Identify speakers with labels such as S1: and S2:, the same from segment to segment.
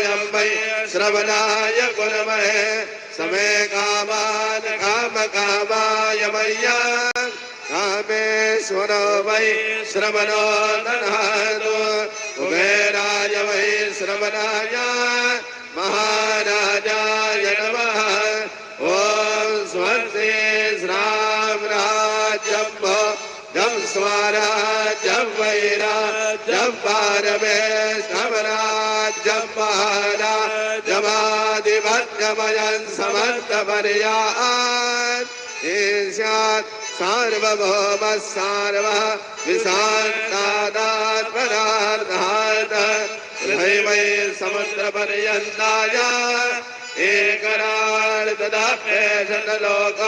S1: वयं वै श्रवणाय कुर्महे समे कामान् कामकामाय मय्यं कामेश्वरो वै श्रवणो दधातु कुबेराय वै श्रवणाय महाराजाय नमः ओम स्वस्ति श्राम राज्यं जब स्वराज्यं वैराज्यं पारमेश्वर राज्यं महाराजमाधिपत्यमयं समर्थपर्यात् ईशात् सार्वभौम सार्व विशान्तादात्मनार्थात् वै समुद्रपर्यन्ताय एकराळ्तदाप्येशतलोक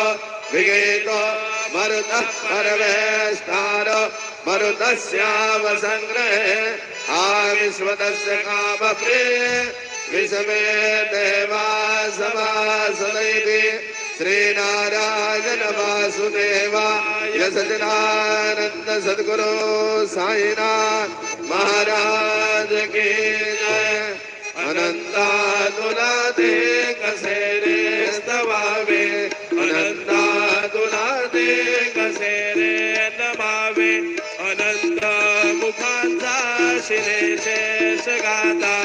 S1: विगीतो मरुतः परमेष्ठारो मरुतस्यावसङ्ग्रहे आविश्वतस्य कामप्रिये विषमे देवा समासदैति श्रीनारायण वासुदेवाय सच्चिदानन्द सद्गुरु साईनाथ महाराज की जय। अनंतातुलादे कसेरे स्तवावे अनंतातुलादे कसेरे नमावे अनंत मुखांचा शिरे शेष गाता